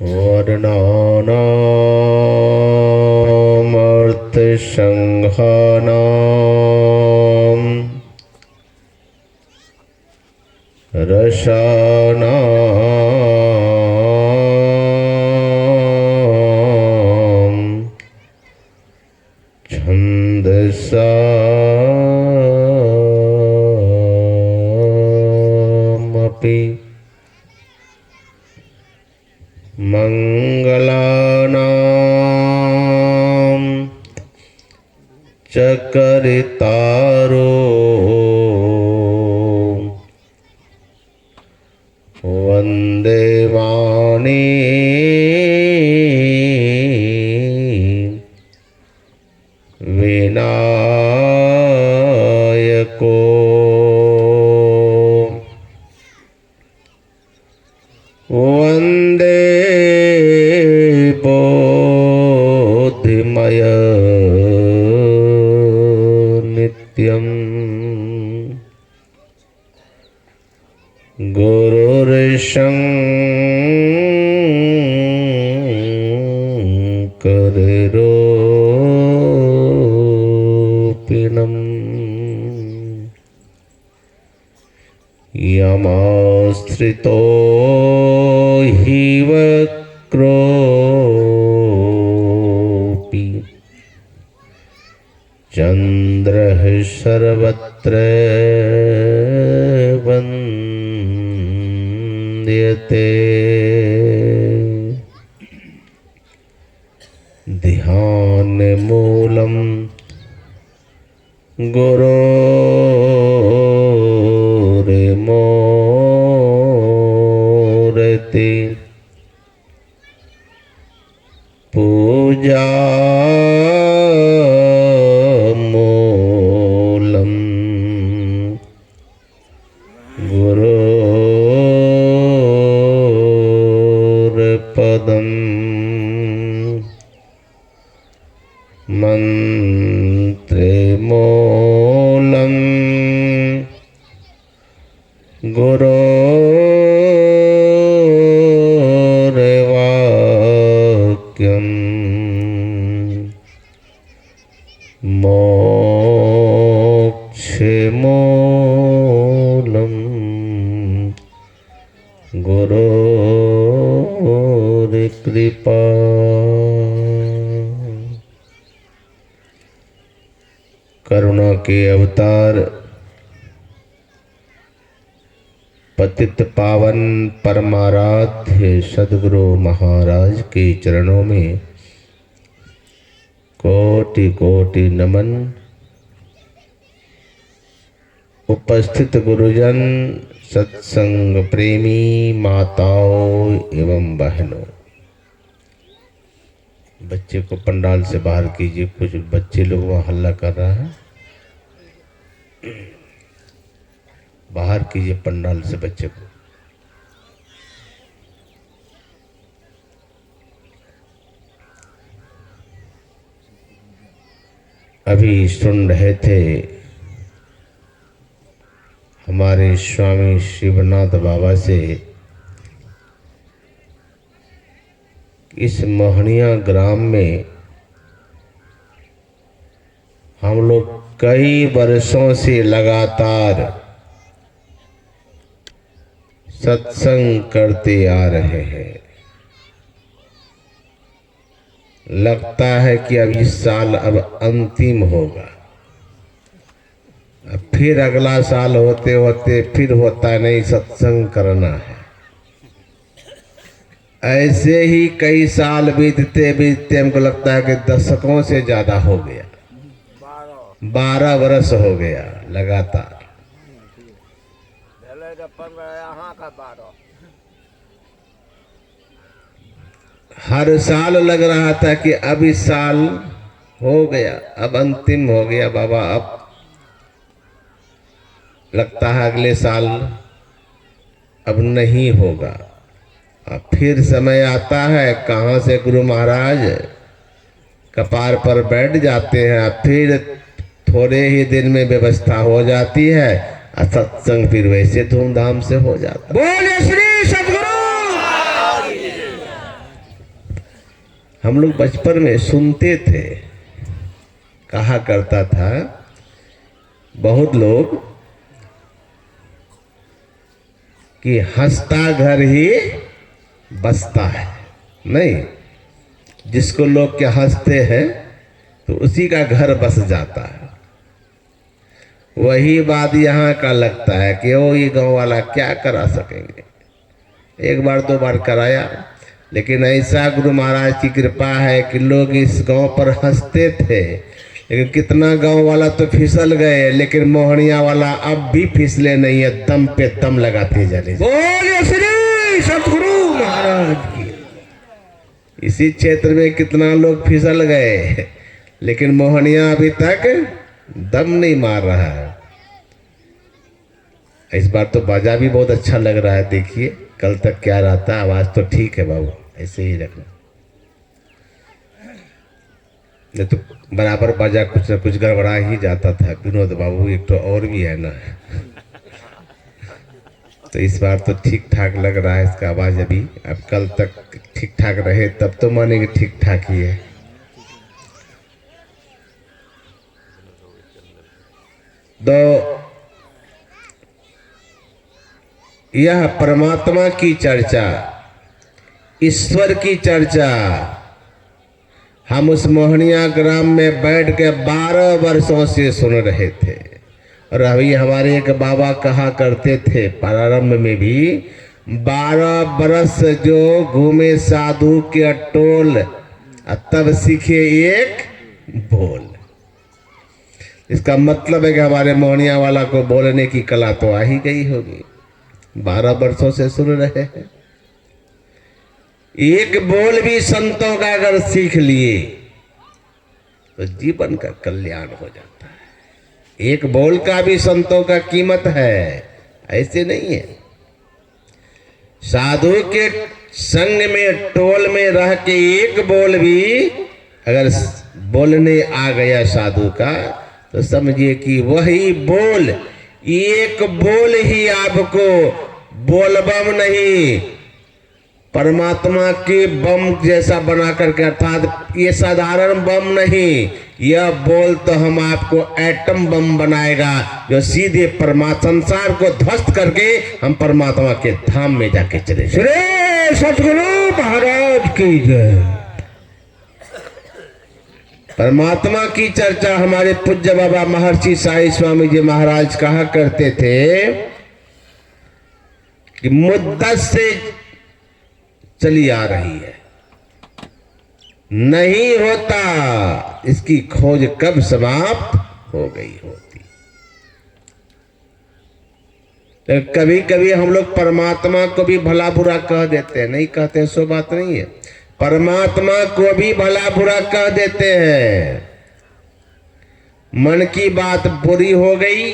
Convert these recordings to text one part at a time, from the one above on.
वर्णानामर्थसंघानां रसानां छन्दसामपि मंगलानां चकरितारो वन्दे वाणी विनायको वन्दे बोधिमय नित्यं गुरुर्शङ्कररूपिणम् यमाश्रितो हि वक्रोऽपि चन्द्रः सर्वत्र वन्द्यते ध्यानमूलं गुरोर्मूर्ति पूजा मूलं गुरोर्पदं मंत्रे मूलं गुरोर्वाक्यं मोक्षमूलं गुरोर्कृपा। करुणा के अवतार पतित पावन परमाराध्य सद्गुरु महाराज के चरणों में कोटि कोटि नमन। उपस्थित गुरुजन, सत्संग प्रेमी माताओं एवं बहनों, बच्चे को पंडाल से बाहर कीजिए। कुछ बच्चे लोग वहाँ हल्ला कर रहा है, बाहर कीजिए पंडाल से बच्चे को। अभी सुन रहे थे हमारे स्वामी शिवनाथ बाबा से इस मोहनिया ग्राम में हम लोग कई वर्षों से लगातार सत्संग करते आ रहे हैं। लगता है कि अब इस साल अब अंतिम होगा, अब फिर अगला साल होते होते फिर होता नहीं, सत्संग करना है। ऐसे ही कई साल बीतते बीतते हमको लगता है कि दशकों से ज्यादा हो गया, 12 वर्ष हो गया लगातार। हर साल लग रहा था कि अब इस साल हो गया, अब अंतिम हो गया बाबा, अब लगता है अगले साल अब नहीं होगा। अब फिर समय आता है, कहाँ से गुरु महाराज कपार पर बैठ जाते हैं, फिर थोड़े ही दिन में व्यवस्था हो जाती है, सत्संग फिर वैसे धूमधाम से हो जाता है। बोले श्री सद्गुरु। हम लोग बचपन में सुनते थे, कहा करता था बहुत लोग कि हंसता घर ही बसता है। नहीं, जिसको लोग क्या हंसते हैं तो उसी का घर बस जाता है। वही बात यहाँ का लगता है कि ओ ये गांव वाला क्या करा सकेंगे। एक बार दो बार कराया, लेकिन ऐसा गुरु महाराज की कृपा है कि लोग इस गांव पर हंसते थे, लेकिन कितना गांव वाला तो फिसल गए, लेकिन मोहनिया वाला अब भी फिसले नहीं है, दम पे दम लगाते जाने। बोलिए श्री सतगुरु महाराज की। इसी क्षेत्र में कितना लोग फिसल गए, लेकिन मोहनिया अभी तक दम नहीं मार रहा है। इस बार तो बाजा भी बहुत अच्छा लग रहा है। देखिए कल तक क्या रहता, आवाज तो ठीक है बाबू, ऐसे ही रखना। नहीं तो बराबर बाजा कुछ न कुछ गड़बड़ा ही जाता था। विनोद बाबू एक तो और भी है ना, तो इस बार तो ठीक ठाक लग रहा है इसका आवाज अभी। अब कल तक ठीक ठाक रहे तब तो मानेंगे ठीक ठाक ही है। तो यह परमात्मा की चर्चा, ईश्वर की चर्चा हम उस मोहनिया ग्राम में बैठ के 12 वर्षों से सुन रहे थे। और अभी हमारे एक बाबा कहा करते थे प्रारंभ में भी, 12 बरस जो घूमे साधु के टोल, तब सीखे एक बोल। इसका मतलब है कि हमारे मोहनिया वाला को बोलने की कला तो आ ही गई होगी। 12 वर्षों से सुन रहे हैं। एक बोल भी संतों का अगर सीख लिए तो जीवन का कल्याण हो जाता है। एक बोल का भी संतों का कीमत है, ऐसे नहीं है। साधु के संग में टोल में रह के एक बोल भी अगर बोलने आ गया साधु का, तो समझिए कि वही बोल, एक बोल ही आपको बोलबम नहीं परमात्मा के बम जैसा बना करके, अर्थात ये साधारण बम नहीं, यह बोल तो हम आपको एटम बम बनाएगा, जो सीधे संसार को ध्वस्त करके हम परमात्मा के धाम में जाके चले। श्री सतगुरु महाराज की जय। परमात्मा की चर्चा हमारे पूज्य बाबा महर्षि साईं स्वामी जी महाराज कहा करते थे कि मुद्दत से चली आ रही है, नहीं होता इसकी खोज कब समाप्त हो गई होती। तो कभी कभी हम लोग परमात्मा को भी भला बुरा कह देते हैं, नहीं कहते हैं सो बात नहीं है। परमात्मा को भी भला बुरा कह देते हैं। मन की बात पूरी हो गई,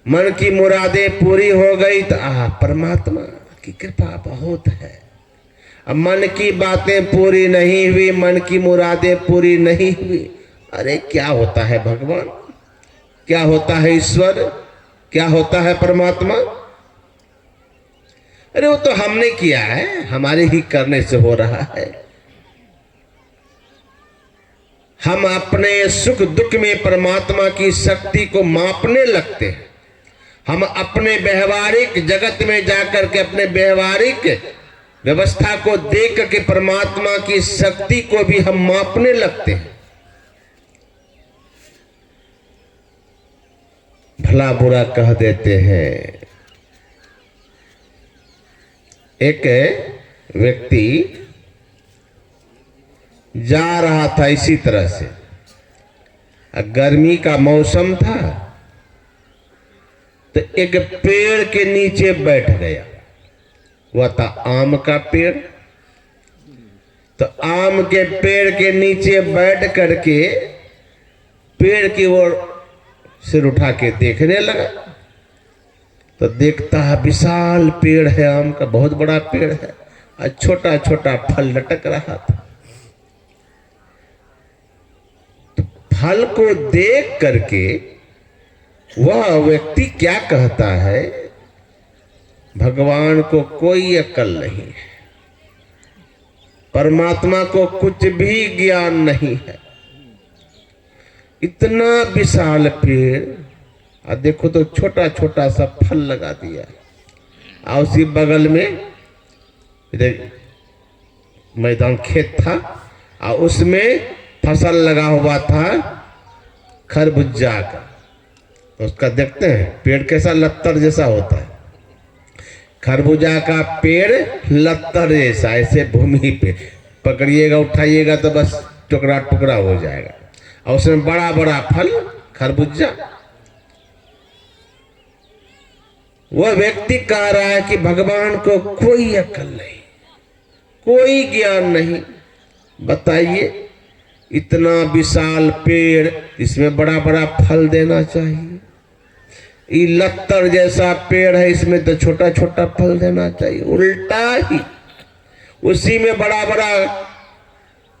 मन की मुरादें पूरी हो गई तो परमात्मा की कृपा बहुत है। अब मन की बातें पूरी नहीं हुई, मन की मुरादें पूरी नहीं हुई, अरे क्या होता है भगवान, क्या होता है ईश्वर, क्या होता है परमात्मा? अरे वो तो हमने किया है, हमारे ही करने से हो रहा है। हम अपने सुख दुख में परमात्मा की शक्ति को मापने लगते हैं। हम अपने व्यवहारिक जगत में जाकर के अपने व्यवहारिक व्यवस्था को देख के परमात्मा की शक्ति को भी हम मापने लगते हैं। भला बुरा कह देते हैं। एक व्यक्ति जा रहा था इसी तरह से, गर्मी का मौसम था, तो एक पेड़ के नीचे बैठ गया। वह था आम का पेड़। तो आम के पेड़ के नीचे बैठ करके पेड़ की ओर सिर उठा के देखने लगा। तो देखता है विशाल पेड़ है, आम का बहुत बड़ा पेड़ है, और छोटा छोटा फल लटक रहा था। तो फल को देख करके वह व्यक्ति क्या कहता है, भगवान को कोई अक्ल नहीं है, परमात्मा को कुछ भी ज्ञान नहीं है। इतना विशाल पेड़, और देखो तो छोटा छोटा सा फल लगा दिया, और उसी बगल में मैदान खेत था, और उसमें फसल लगा हुआ था खरबूजा का। उसका देखते हैं पेड़ कैसा लत्तर जैसा होता है। खरबूजा का पेड़ लत्तर जैसा, ऐसे भूमि पे पकड़िएगा उठाइएगा तो बस टुकड़ा टुकड़ा हो जाएगा, और उसमें बड़ा बड़ा फल खरबूजा। वह व्यक्ति कह रहा है कि भगवान को कोई अकल नहीं, कोई ज्ञान नहीं। बताइए, इतना विशाल पेड़, इसमें बड़ा बड़ा फल देना चाहिए। ये लत्तर जैसा पेड़ है, इसमें तो छोटा छोटा फल देना चाहिए। उल्टा ही उसी में बड़ा बड़ा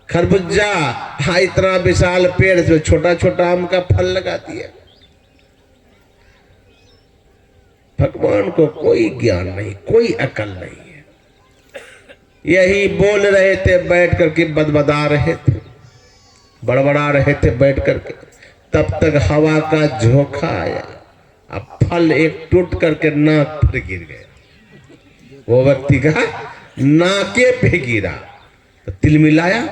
खरबूजा, हाँ इतना विशाल पेड़, इसमें छोटा छोटा आम का फल लगा दिया। भगवान को कोई ज्ञान नहीं, कोई अकल नहीं है। यही बोल रहे थे बैठ करके, बदबदा रहे थे, बड़बड़ा रहे थे बैठ करके। तब तक हवा का झोंका आया, अब फल एक टूट करके नाक पर गिर गया। वो व्यक्ति का नाके पे गिरा तो तिलमिलाया,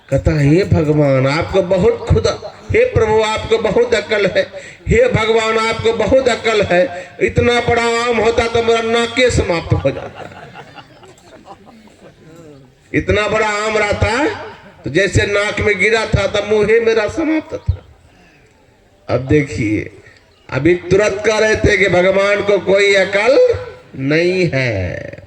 कहता हे भगवान आपको बहुत खुदा, हे प्रभु आपको बहुत अकल है, हे भगवान आपको बहुत अकल है। इतना बड़ा आम होता तो मेरा नाके समाप्त हो जाता। इतना बड़ा आम रहता तो जैसे नाक में गिरा था तब मुंह मेरा समाप्त था। अब देखिए, अभी तुरंत कह रहे थे कि भगवान को कोई अकल नहीं है,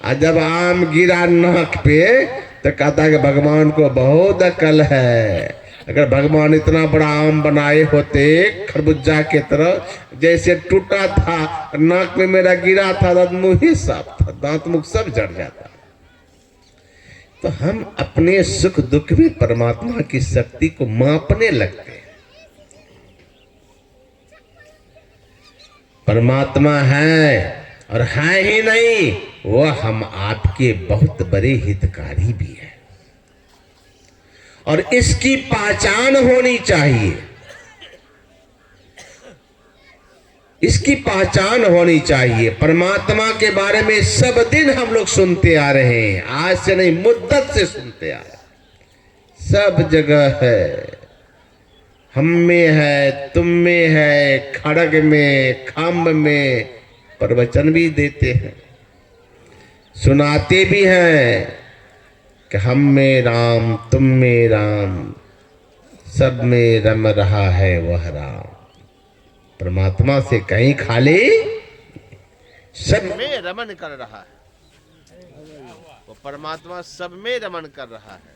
और जब आम गिरा नाक पे तो कहता है कि भगवान को बहुत अकल है। अगर भगवान इतना बड़ा आम बनाए होते खरबूजा के तरह, जैसे टूटा था नाक में मेरा गिरा था तो मुंह ही साफ था, दांत मुख सब जड़ जाता। तो हम अपने सुख दुख में परमात्मा की शक्ति को मापने लगते हैं। परमात्मा है, और है ही नहीं, वह हम आपके बहुत बड़े हितकारी भी है, और इसकी पहचान होनी चाहिए। इसकी पहचान होनी चाहिए। परमात्मा के बारे में सब दिन हम लोग सुनते आ रहे हैं, आज से नहीं मुद्दत से सुनते आ रहे हैं। सब जगह है, हम में है, तुम में है, खड़ग में, खम्भ में प्रवचन भी देते हैं, सुनाते भी हैं कि हम में राम, तुम में राम, सब में रम रहा है वह राम। परमात्मा से कहीं खाली, सब में रमन कर रहा है। वो परमात्मा सब में रमन कर रहा है।